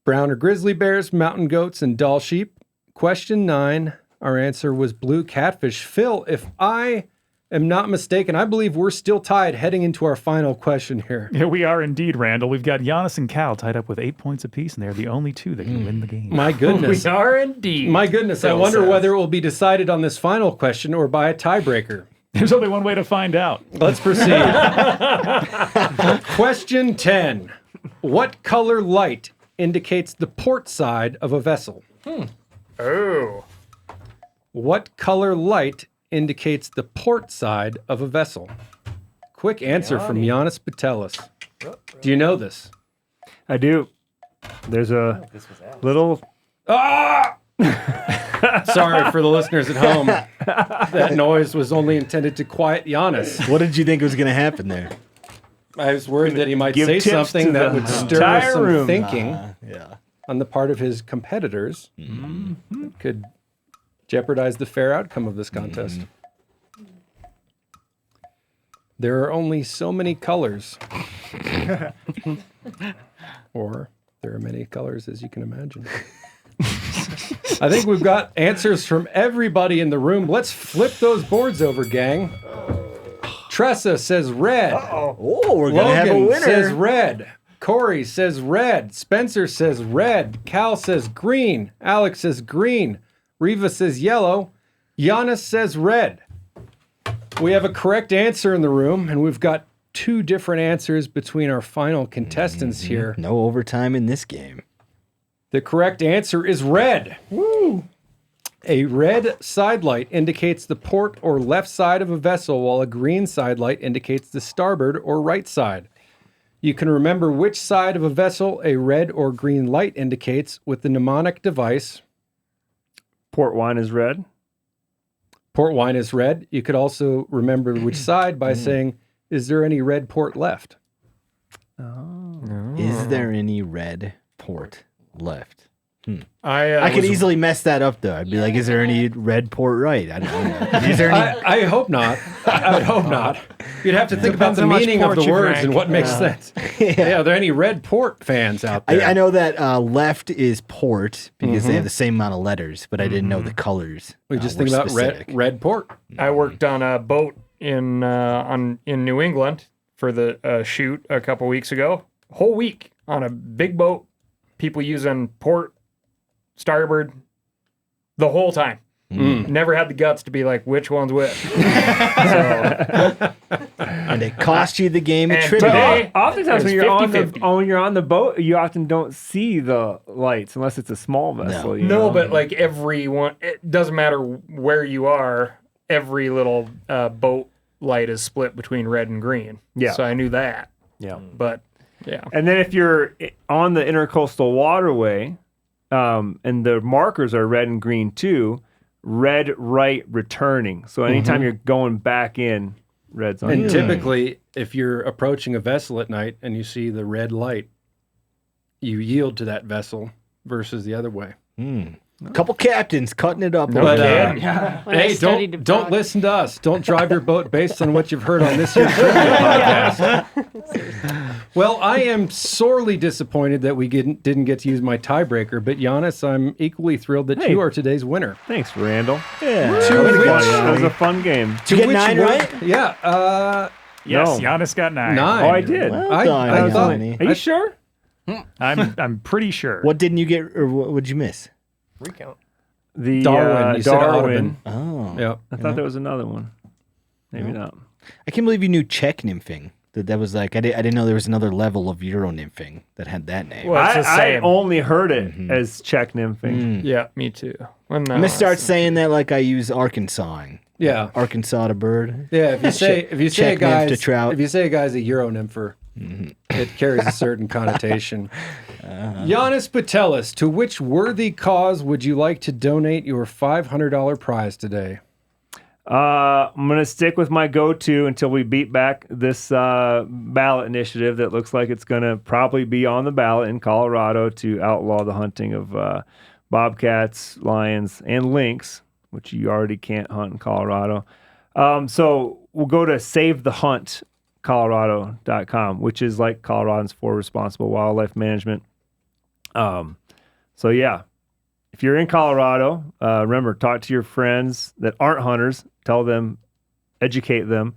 brown or grizzly bears, mountain goats, and Dall sheep. Question 9, our answer was blue catfish. Phil, if I am not mistaken, I believe we're still tied heading into our final question here. Yeah, we are indeed, Randall. We've got Janis and Cal tied up with 8 points apiece, and they're the only 2 that can win the game. My goodness. We are indeed. My goodness. I wonder whether it will be decided on this final question or by a tiebreaker. There's only one way to find out. Let's proceed. Question 10. What color light indicates the port side of a vessel? Oh. What color light indicates the port side of a vessel? Quick answer from Janis Putelis. Do you know this? I do. There's a little... Ah! Sorry for the listeners at home. That noise was only intended to quiet Janis. What did you think was going to happen there? I was worried that he might Give say tips something to that the would stir entire some room. thinking on the part of his competitors. That could jeopardize the fair outcome of this contest. There are only so many colors. Or there are many colors as you can imagine. I think we've got answers from everybody in the room. Let's flip those boards over, gang. Tressa says red. Oh, we're going to have a Logan winner. says red. Cory says red. Spencer says red. Cal says green. Alec says green. Reva says yellow. Janis says red. We have a correct answer in the room, and we've got 2 different answers between our final contestants here. No overtime in this game. The correct answer is red. Woo! A red side light indicates the port or left side of a vessel, while a green side light indicates the starboard or right side. You can remember which side of a vessel a red or green light indicates with the mnemonic device. Port wine is red. Port wine is red. You could also remember which side by saying, is there any red port left? Is there any red port left? I could easily mess that up, though. I'd be like, is there any red port right? I don't know. Is there any... I hope not. I would hope not. You'd have to think about Depends the how much meaning of port the you words drank. and what makes sense. Yeah, are there any red port fans out there? I know that left is port because they have the same amount of letters, but I didn't know the colors. We just were think about specific. red port. I worked on a boat in New England for the shoot a couple weeks ago. Whole week on a big boat, people using port, starboard, the whole time. Never had the guts to be like, which one's which. And it cost you the game of And trivia. today- Oftentimes when It's you're on 50-50. when you're on the boat, you often don't see the lights unless it's a small vessel. you No, know? but like everyone, it doesn't matter where you are. Every little boat light is split between red and green. Yeah. So I knew that. Yeah. But yeah. And then if you're on the intercoastal waterway, and the markers are red and green too, red right returning. So anytime you're going back in, red's on. And typically, if you're approaching a vessel at night and you see the red light, you yield to that vessel versus the other way. Couple captains cutting it up. But, When I hey, studied don't abroad. listen to us. Don't drive your boat based on what you've heard on this here trivia podcast. Well, I am sorely disappointed that we didn't get to use my tiebreaker, but Janis, I'm equally thrilled that you are today's winner. Thanks, Randall. Yeah. That was a fun game. Did you get which 9 one- right? Yeah. Yes, No. Giannis got 9. 9. Oh, I did. Well I done, thought- Yanni. Are you sure? I'm pretty sure. What didn't you get, or what would you miss? Recount. The Darwin. You said Darwin. Audubon. Oh. Yep. I thought there was another one. Maybe not. I can't believe you knew Czech nymphing. That was like, I didn't know there was another level of Euro nymphing that had that name. Well, it's the I same. only heard it as Czech nymphing. Yeah, me too. Well, no, I'm going to start it's- saying that like I use Arkansasing. Yeah. Arkansas to bird. Yeah, if you say a Czech nymph to guy's trout. if you say a guy's a Euro nympher, it carries a certain connotation. Janis Putelis, to which worthy cause would you like to donate your $500 prize today? I'm going to stick with my go-to until we beat back this ballot initiative that looks like it's going to probably be on the ballot in Colorado to outlaw the hunting of bobcats, lions, and lynx, which you already can't hunt in Colorado. So we'll go to SaveTheHuntColorado.com, which is like Coloradans for Responsible Wildlife Management. So yeah, if you're in Colorado, remember, talk to your friends that aren't hunters, tell them, educate them.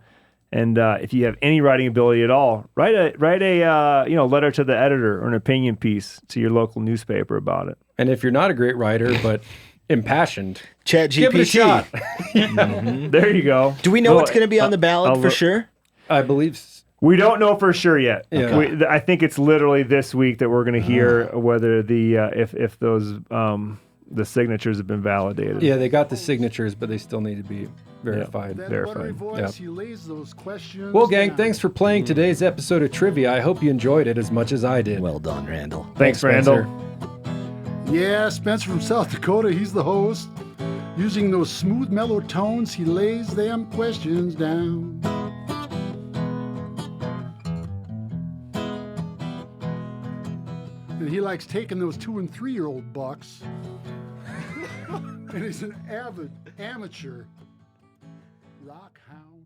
And if you have any writing ability at all, write a letter to the editor or an opinion piece to your local newspaper about it. And if you're not a great writer but impassioned, Chat give it a GPT. shot. There you go. Do we know what's going to be on the ballot for sure? I believe. We don't know for sure yet. Yeah. I think it's literally this week that we're going to hear whether the if those the signatures have been validated. Yeah, they got the signatures, but they still need to be verified. Voice, Yeah. he lays those questions Well, gang, down. thanks for playing today's episode of Trivia. I hope you enjoyed it as much as I did. Well done, Randall. Thanks, Spencer. Randall. Yeah, Spencer from South Dakota, he's the host. Using those smooth, mellow tones, he lays them questions down. And he likes taking those 2- and 3-year-old bucks. And he's an avid amateur rock hound.